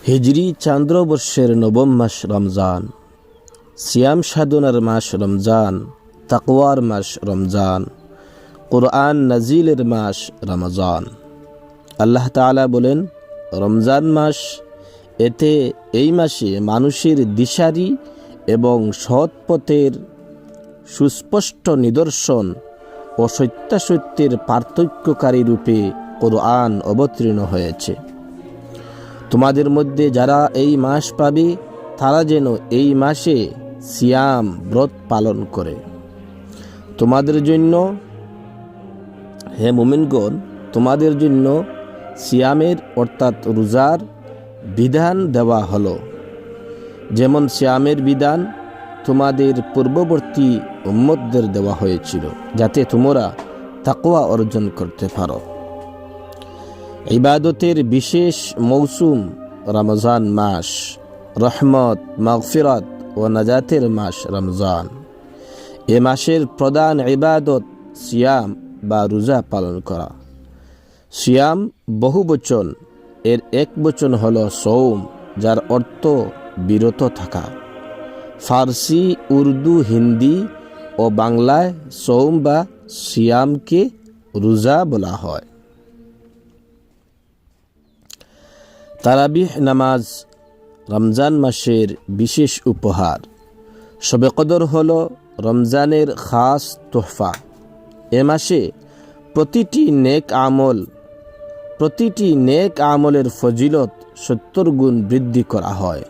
হিজরি চান্দ্রবর্ষের নবম মাস রমজান, সিয়াম সাধনার মাস রমজান, তাকওয়ার মাস রমজান, কোরআন নাজিলের মাস রমজান। আল্লাহ তাআলা বলেন, রমজান মাস, এই মাসে মানুষের দিশারি এবং সৎ পথের সুস্পষ্ট নিদর্শন ও সত্যাসত্যের পার্থক্যকারী রূপে কোরআন অবতীর্ণ হয়েছে। তোমাদের মধ্যে যারা এই মাস পাবে তারা যেন এই মাসে সিয়াম ব্রত পালন করে। তোমাদের জন্য, হে মুমিনগণ, তোমাদের জন্য সিয়ামের অর্থাৎ রোজার বিধান দেওয়া হলো, যেমন সিয়ামের বিধান তোমাদের পূর্ববর্তী উম্মতদের দেওয়া হয়েছিল, যাতে তোমরা তাকওয়া অর্জন করতে পারো। ইবাদতের বিশেষ মৌসুম রমজান মাস, রহমত, মাগফিরাত ও নাজাতের মাস রমজান। এ মাসের প্রধান ইবাদত সিয়াম বা রোজা পালন করা। সিয়াম বহু বচন, এর এক বচন হল সৌম, যার অর্থ বিরত থাকা। ফার্সি, উর্দু, হিন্দি ও বাংলায় সৌম বা সিয়ামকে রোজা বলা হয়। তারাবিহ নামাজ রমজান মাসের বিশেষ উপহার। শবে কদর হল রমজানের খাস তোহফা। এ মাসে প্রতিটি নেক আমলের ফজিলত 70 গুণ বৃদ্ধি করা হয়।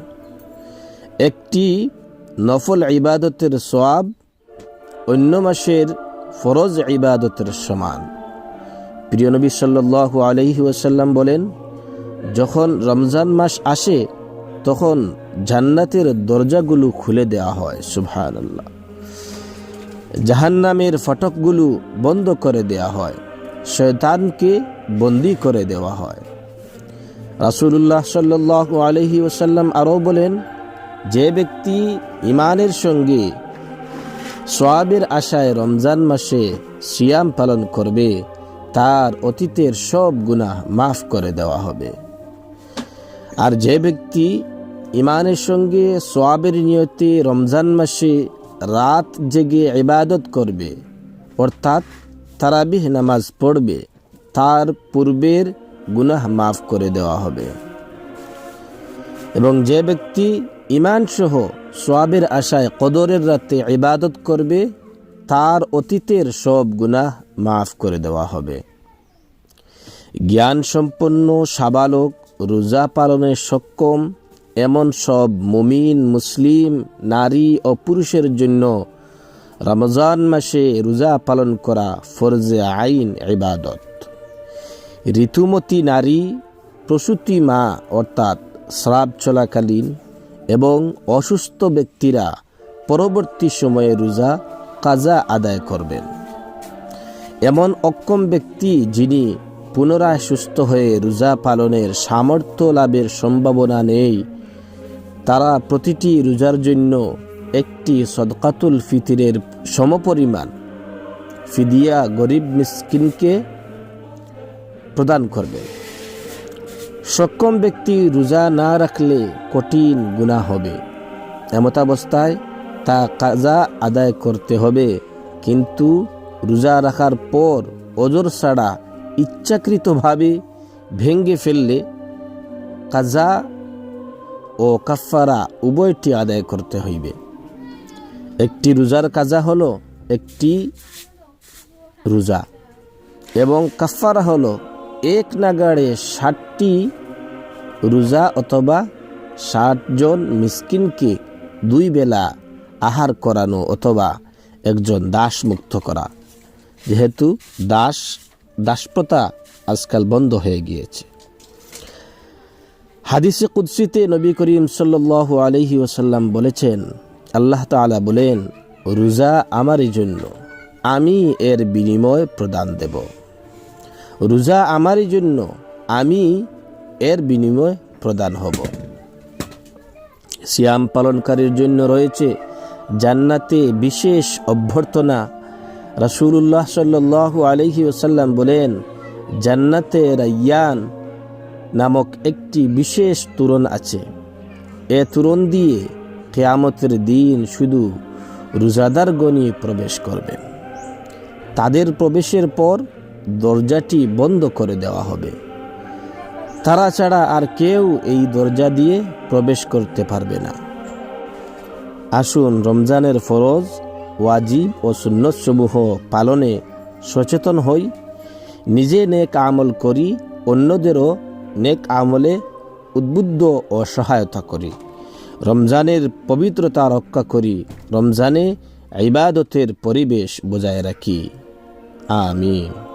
একটি নফল ইবাদতের সওয়াব অন্য মাসের ফরজ ইবাদতের সমান। প্রিয় নবী সাল্লাল্লাহু আলাইহি ওয়াসাল্লাম বলেন, যখন রমজান মাস আসে তখন জান্নাতের দরজাগুলো খুলে দেওয়া হয়। সুবহানাল্লাহ। জাহান্নামের ফটকগুলো বন্ধ করে দেওয়া হয়, শয়তানকে বন্দী করে দেওয়া হয়। রাসূলুল্লাহ সাল্লাল্লাহু আলাইহি ওয়াসাল্লাম আরও বলেন, যে ব্যক্তি ঈমানের সঙ্গে সওয়াবের আশায় রমজান মাসে সিয়াম পালন করবে, তার অতীতের সব গুনাহ মাফ করে দেওয়া হবে। আর যে ব্যক্তি ঈমানের সঙ্গে সওয়াবের নিয়তে রমজান মাসে রাত জেগে ইবাদত করবে, অর্থাৎ তারাবিহ নামাজ পড়বে, তার পূর্বের গুনাহ মাফ করে দেওয়া হবে। এবং যে ব্যক্তি ঈমান সহ সওয়াবের আশায় কদরের রাতে ইবাদত করবে, তার অতীতের সব গুনাহ মাফ করে দেওয়া হবে। জ্ঞান সম্পন্ন সাবালক, রোজা পালনে সক্ষম এমন সব মুমিন মুসলিম নারী ও পুরুষের জন্য রমজান মাসে রোজা পালন করা ফরজে আইন ইবাদত। ঋতুমতী নারী, প্রসূতি মা অর্থাৎ স্রাব চলাকালীন এবং অসুস্থ ব্যক্তিরা পরবর্তী সময়ে রোজা কাজা আদায় করবেন। এমন অক্ষম ব্যক্তি যিনি পুনরায় সুস্থ হয়ে রোজা পালনের সামর্থ্য লাভের সম্ভাবনা নেই, তারা প্রতিটি রোজার জন্য একটি সদকাতুল ফিতরের সমপরিমাণ ফিদিয়া গরিব মিসকিনকে প্রদান করবে। সক্ষম ব্যক্তি রোজা না রাখলে কঠিন গুনাহ হবে। এমতাবস্থায় তা কাজা আদায় করতে হবে, কিন্তু রোজা রাখার পর ওজর ছাড়া ইচ্ছাকৃতভাবে ভেঙে ফেললে কাজা ও কাফারা উভয়টি আদায় করতে হইবে। একটি রোজার কাজা হলো একটি রোজা এবং কাফারা হলো এক নাগাড়ে 60টি রোজা অথবা 60 জন মিসকিনকে 2 বেলা আহার করানো অথবা একজন দাস মুক্ত করা, যেহেতু দাসপ্রথা আজকাল বন্ধ হয়ে গিয়েছে। হাদিসে কুদসিতে নবী করিম সাল্লাল্লাহু আলাইহি ওয়াসাল্লাম বলেছেন, আল্লাহ তাআলা বলেন, রোজা আমারই জন্য, আমি এর বিনিময় প্রদান দেব। রোজা আমারই জন্য, আমি এর বিনিময় প্রদান হব। সিয়াম পালনকারীর জন্য রয়েছে জান্নাতে বিশেষ অভ্যর্থনা। রাসূলুল্লাহ সাল্লাল্লাহু আলাইহি ওয়াসাল্লাম বলেন, জান্নাতে রায়্যান নামক একটি বিশেষ তোরণ আছে। এ তোরণ দিয়ে কিয়ামতের দিন শুধু রোজাদারগণই প্রবেশ করবেন। তাদের প্রবেশের পর দরজাটি বন্ধ করে দেওয়া হবে। তারা ছাড়া আর কেউ এই দরজা দিয়ে প্রবেশ করতে পারবে না। আসুন রমজানের ফরজ, ওয়াজিব ও সুন্নত সমূহ পালনে সচেতন হই, নিজে নেক আমল করি, অন্যদেরও নেক আমলে উদ্বুদ্ধ ও সহায়তা করি। রমজানের পবিত্রতা রক্ষা করি, রমজানে ইবাদতের পরিবেশ বজায় রাখি। আমিন।